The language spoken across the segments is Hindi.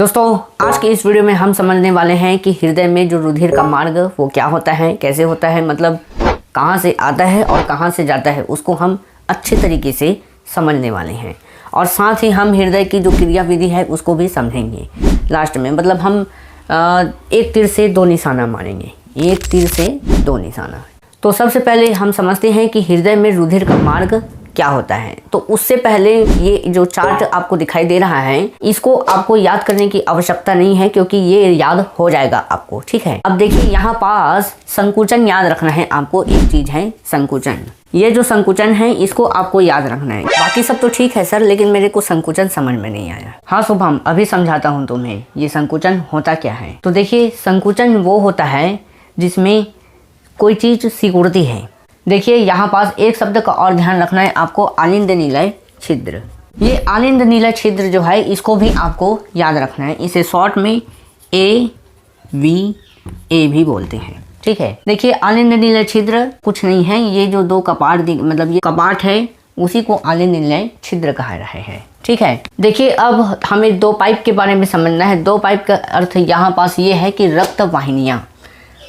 दोस्तों आज के इस वीडियो में हम समझने वाले हैं कि हृदय में जो रुधिर का मार्ग वो क्या होता है, कैसे होता है, मतलब कहाँ से आता है और कहाँ से जाता है, उसको हम अच्छे तरीके से समझने वाले हैं। और साथ ही हम हृदय की जो क्रिया विधि है उसको भी समझेंगे लास्ट में। मतलब हम एक तीर से दो निशाना मारेंगे, एक तीर से दो निशाना। तो सबसे पहले हम समझते हैं कि हृदय में रुधिर का मार्ग क्या होता है। तो उससे पहले ये जो चार्ट आपको दिखाई दे रहा है इसको आपको याद करने की आवश्यकता नहीं है, क्योंकि ये याद हो जाएगा आपको, ठीक है। अब देखिए यहाँ पास संकुचन याद रखना है आपको। एक चीज है संकुचन, ये जो संकुचन है इसको आपको याद रखना है। बाकी सब तो ठीक है सर, लेकिन मेरे को संकुचन समझ में नहीं आया। हाँ शुभम, अभी समझाता हूँ तुम्हें ये संकुचन होता क्या है। तो देखिए संकुचन वो होता है जिसमें कोई चीज सिकुड़ती है। देखिए यहाँ पास एक शब्द का और ध्यान रखना है आपको, आलिंद निलय छिद्र। ये आलिंद निलय छिद्र जो है इसको भी आपको याद रखना है। इसे शॉर्ट में AVA भी बोलते हैं, ठीक है। देखिए आलिंद निलय छिद्र कुछ नहीं है, ये जो दो कपाट मतलब ये कपाट है उसी को आलिंद निलय छिद्र कहा रहे हैं, ठीक है। देखिए अब हमें दो पाइप के बारे में समझना है। दो पाइप का अर्थ यहाँ पास ये है कि रक्त वाहिनियाँ।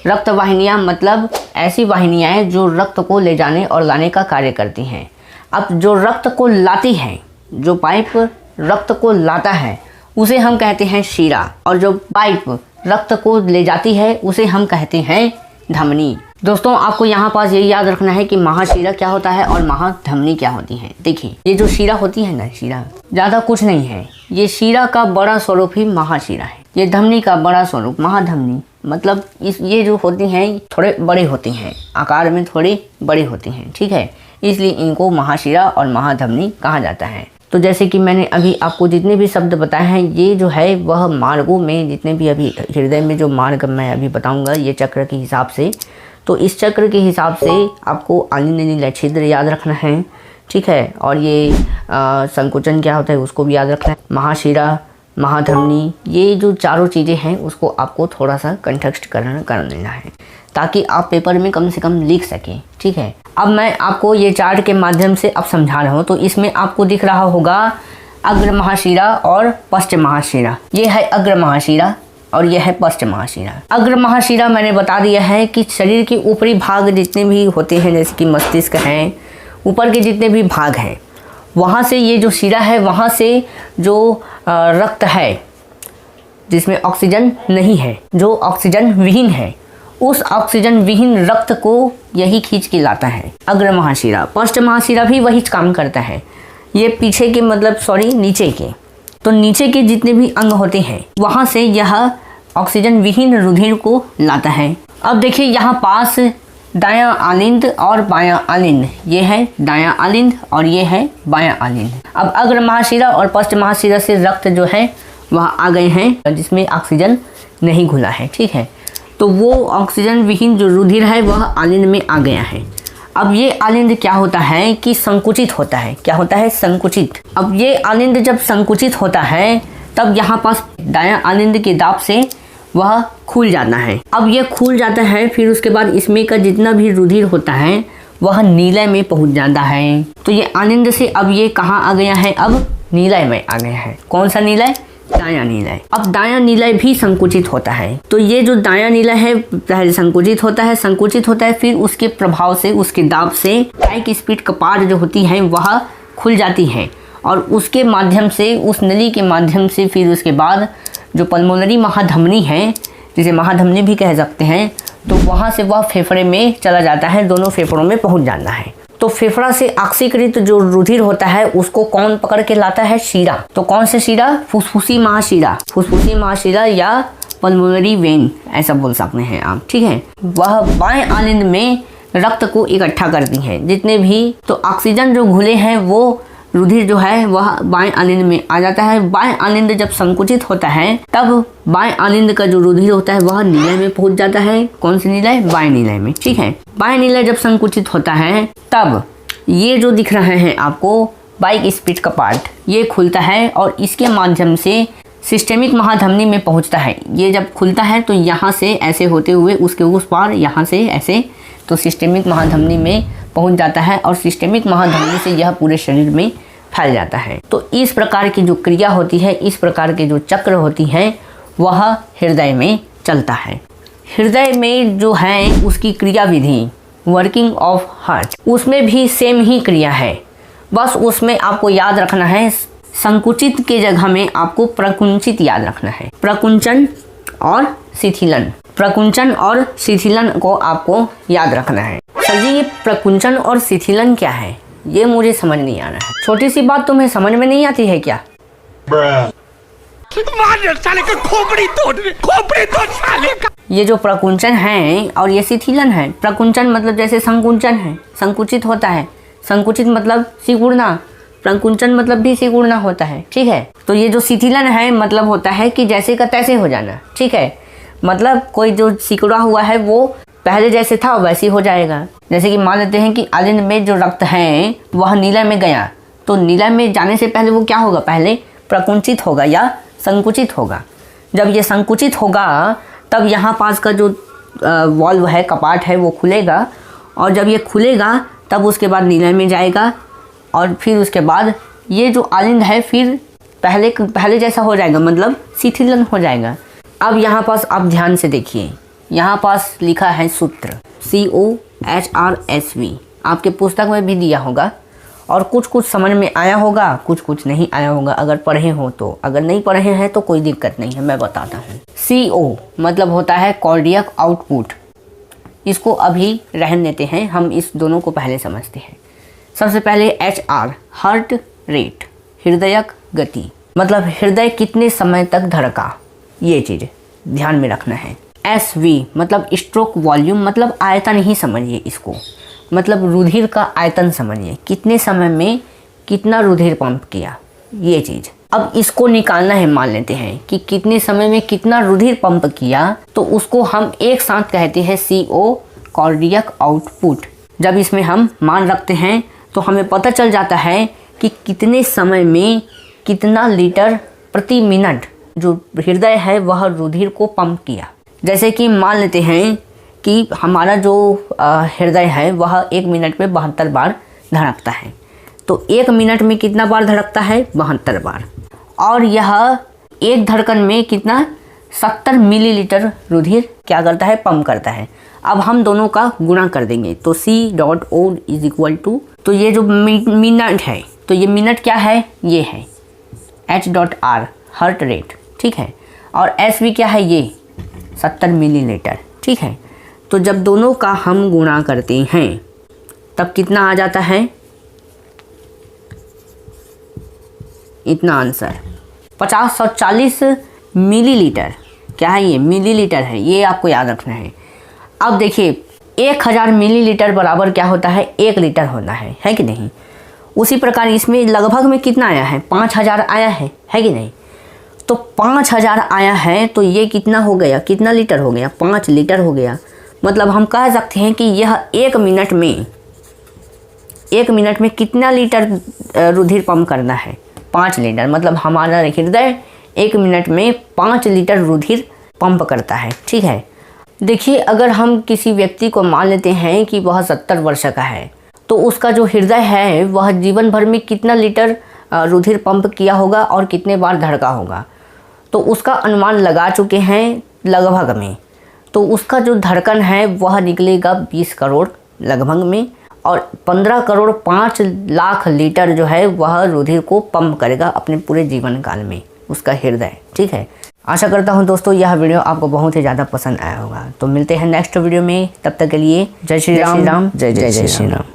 रक्त वाहिनियाँ मतलब ऐसी वाहिनियाँ हैं जो रक्त को ले जाने और लाने का कार्य करती हैं। अब जो रक्त को लाती है, जो पाइप रक्त को लाता है उसे हम कहते हैं शिरा, और जो पाइप रक्त को ले जाती है उसे हम कहते हैं धमनी। दोस्तों आपको यहाँ पास ये याद रखना है कि महाशिरा क्या होता है और महाधमनी क्या होती है। देखिए ये जो शिरा होती है ना, शिरा ज़्यादा कुछ नहीं है, ये शिरा का बड़ा स्वरूप ही महाशिरा है। ये धमनी का बड़ा स्वरूप महाधमनी, मतलब ये जो होती हैं थोड़े बड़े होती हैं, आकार में थोड़ी बड़ी होती हैं, ठीक है। इसलिए इनको महाशिरा और महाधमनी कहा जाता है। तो जैसे कि मैंने अभी आपको जितने भी शब्द बताए हैं, ये जो है वह मार्गों में जितने भी अभी हृदय में जो मार्ग मैं अभी बताऊंगा ये चक्र के हिसाब से, तो इस चक्र के हिसाब से आपको आलिंद निलय छिद्र याद रखना है, ठीक है। और ये संकुचन क्या होता है उसको भी याद रखना है। महाशिरा, महाधमनी, ये जो चारों चीज़ें हैं उसको आपको थोड़ा सा कंटेक्स्ट कर लेना है ताकि आप पेपर में कम से कम लिख सकें, ठीक है। अब मैं आपको ये चार्ट के माध्यम से अब समझा रहा हूँ। तो इसमें आपको दिख रहा होगा अग्र महाशिरा और पश्च महाशिरा। ये है अग्र महाशिरा और यह है पश्च महाशिरा। अग्र महाशिरा मैंने बता दिया है कि शरीर के ऊपरी भाग जितने भी होते हैं, जैसे कि मस्तिष्क हैं, ऊपर के जितने भी भाग हैं, वहाँ से ये जो शिरा है वहाँ से जो रक्त है जिसमें ऑक्सीजन नहीं है, जो ऑक्सीजन विहीन है, उस ऑक्सीजन विहीन रक्त को यही खींच के लाता है अग्र महाशिरा। पश्च महाशिरा भी वही काम करता है। ये पीछे के मतलब नीचे के, तो नीचे के जितने भी अंग होते हैं वहाँ से यह ऑक्सीजन विहीन रुधिर को लाता है। अब देखिए यहाँ पास दायां आलिंद और बायां आलिंद, ये है दायां आलिंद और ये है बायां आलिंद। अब अग्र महाशिरा और पश्च महाशिरा से रक्त जो है वह आ गए हैं जिसमें ऑक्सीजन नहीं घुला है, ठीक है। तो वो ऑक्सीजन विहीन जो रुधिर है वह आलिंद में आ गया है। अब ये आलिंद क्या होता है कि संकुचित होता है। क्या होता है? संकुचित। अब ये आलिंद जब संकुचित होता है तब यहाँ पास दायां आलिंद के दाब से वह खुल जाता है। अब ये खुल जाता है, फिर उसके बाद इसमें का जितना भी रुधिर होता है वह नीलय में पहुंच जाता है। तो ये आलिंद से अब ये कहाँ आ गया है? अब नीलय में आ गया है। कौन सा नीलय? दायां नीलय। अब दायां नीलय भी संकुचित होता है। तो ये जो दायां नीलय है पहले संकुचित होता है, फिर उसके प्रभाव से, उसके दाब से ट्राइस्पिड कपाट जो होती है वह खुल जाती है, और उसके माध्यम से, उस नली के माध्यम से फिर उसके बाद जो पल्मोनरी महाधमनी है, जिसे महाधमनी भी कह सकते हैं, तो वहाँ से वह फेफड़े में चला जाता है, दोनों फेफड़ों में पहुँच जाता है। तो फेफड़ा से ऑक्सीकृत जो रुधिर होता है उसको कौन पकड़ के लाता है? शिरा। तो कौन से शिरा? फुसफुसी महाशिरा। फुसफुसी महाशिरा या पल्मोनरी वेन ऐसा बोल सकते हैं आप, ठीक है। वह बाएं आलिंद में रक्त को इकट्ठा करती है जितने भी, तो ऑक्सीजन जो घुले हैं वो रुधिर जो है वह बाएं आलिंद में आ जाता है। बाएं आलिंद जब संकुचित होता है तब बाएं आलिंद का जो रुधिर होता है वह नीलय में पहुंच जाता है। कौन सी नीलय? बाएं नीलय में, ठीक है। बाएं नीलय जब संकुचित होता है तब ये जो दिख रहा है आपको बाइस्पिड कपाट, ये खुलता है और इसके माध्यम से सिस्टेमिक महाधमनी में पहुंचता है। ये जब खुलता है तो यहाँ से ऐसे होते हुए उसके उस पार, यहाँ से ऐसे, तो सिस्टेमिक महाधमनी में पहुंच जाता है और सिस्टेमिक महाधमनी से यह पूरे शरीर में फैल जाता है। तो इस प्रकार की जो क्रिया होती है, इस प्रकार के जो चक्र होती है, वह हृदय में चलता है। हृदय में जो है उसकी क्रिया विधि, वर्किंग ऑफ हार्ट, उसमें भी सेम ही क्रिया है। बस उसमें आपको याद रखना है, संकुचित के जगह में आपको प्रकुंचित याद रखना है। प्रकुंचन और शिथिलन, प्रकुंचन और शिथिलन को आपको याद रखना है। सर जी, ये प्रकुंचन और शिथिलन क्या है? ये मुझे समझ नहीं आ रहा है। छोटी सी बात तुम्हें समझ में नहीं आती है क्या? साले का खोपड़ी तोड़ साले का। ये जो प्रकुंचन है और ये शिथिलन है। प्रकुंचन मतलब जैसे संकुंचन है, संकुचित होता है। संकुचित मतलब सिकुड़ना, प्रकुंचन मतलब भी सिकुड़ना होता है, ठीक है। तो ये जो शिथिलन है मतलब होता है कि जैसे का तैसे हो जाना, ठीक है। मतलब कोई जो सिकुड़ा हुआ है वो पहले जैसे था वैसे हो जाएगा। जैसे कि मान लेते हैं कि आलिंद में जो रक्त है वह नीला में गया, तो नीला में जाने से पहले वो क्या होगा? पहले प्रकुंचित होगा या संकुचित होगा। जब ये संकुचित होगा तब यहाँ पास का जो वॉल्व है, कपाट है, वो खुलेगा, और जब ये खुलेगा तब उसके बाद नीला में जाएगा, और फिर उसके बाद ये जो आलिंद है फिर पहले जैसा हो जाएगा, मतलब शिथिलन हो जाएगा। अब यहाँ पास आप ध्यान से देखिए, यहाँ पास लिखा है सूत्र COHRSV, आपके पुस्तक में भी दिया होगा, और कुछ कुछ समझ में आया होगा, कुछ कुछ नहीं आया होगा अगर पढ़े हो तो। अगर नहीं पढ़े हैं तो कोई दिक्कत नहीं है, मैं बताता हूँ। CO मतलब होता है कार्डियक आउटपुट। इसको अभी रहने देते हैं, हम इस दोनों को पहले समझते हैं। सबसे पहले HR हार्ट रेट, हृदयक गति, मतलब हृदय कितने समय तक धड़का, ये चीज़ ध्यान में रखना है। SV मतलब स्ट्रोक वॉल्यूम, मतलब आयतन ही समझिए इसको, मतलब रुधिर का आयतन समझिए, कितने समय में कितना रुधिर पंप किया, ये चीज़। अब इसको निकालना है, मान लेते हैं कि कितने समय में कितना रुधिर पंप किया, तो उसको हम एक साथ कहते हैं CO कार्डियक आउटपुट। जब इसमें हम मान रखते हैं तो हमें पता चल जाता है कि कितने समय में कितना लीटर प्रति मिनट जो हृदय है वह रुधिर को पंप किया। जैसे कि मान लेते हैं कि हमारा जो हृदय है वह 1 मिनट में 72 बार धड़कता है, तो 1 मिनट में कितना बार धड़कता है? 72 बार। और यह एक धड़कन में कितना 70 मिलीलीटर रुधिर क्या करता है? पंप करता है। अब हम दोनों का गुणा कर देंगे, तो C.O इज इक्वल टू, तो ये जो मिनट है, तो ये मिनट क्या है? ये है H.R हार्ट रेट, ठीक है। और SV क्या है? ये 70 मिलीलीटर, ठीक है। तो जब दोनों का हम गुणा करते हैं तब कितना आ जाता है? इतना आंसर 5040 मिलीलीटर। क्या है ये? मिलीलीटर है, ये आपको याद रखना है। अब देखिए 1000 मिलीलीटर बराबर क्या होता है? 1 लीटर होता है कि नहीं? उसी प्रकार इसमें लगभग में कितना आया है? 5000 आया है कि नहीं? तो 5000 आया है तो ये कितना हो गया? कितना लीटर हो गया? 5 लीटर हो गया। मतलब हम कह सकते हैं कि यह 1 मिनट में कितना लीटर रुधिर पंप करना है? 5 लीटर। मतलब हमारा हृदय 1 मिनट में 5 लीटर रुधिर पंप करता है, ठीक है। देखिए अगर हम किसी व्यक्ति को मान लेते हैं कि वह 70 वर्ष का है, तो उसका जो हृदय है वह जीवन भर में कितना लीटर रुधिर पंप किया होगा और कितने बार धड़का होगा, तो उसका अनुमान लगा चुके हैं लगभग में। तो उसका जो धड़कन है वह निकलेगा 20 करोड़ लगभग में, और 15 करोड़ 5 लाख लीटर जो है वह रुधिर को पंप करेगा अपने पूरे जीवन काल में उसका हृदय, ठीक है। आशा करता हूँ दोस्तों यह वीडियो आपको बहुत ही ज़्यादा पसंद आया होगा। तो मिलते हैं नेक्स्ट वीडियो में, तब तक के लिए जय श्री राम, जय श्री राम।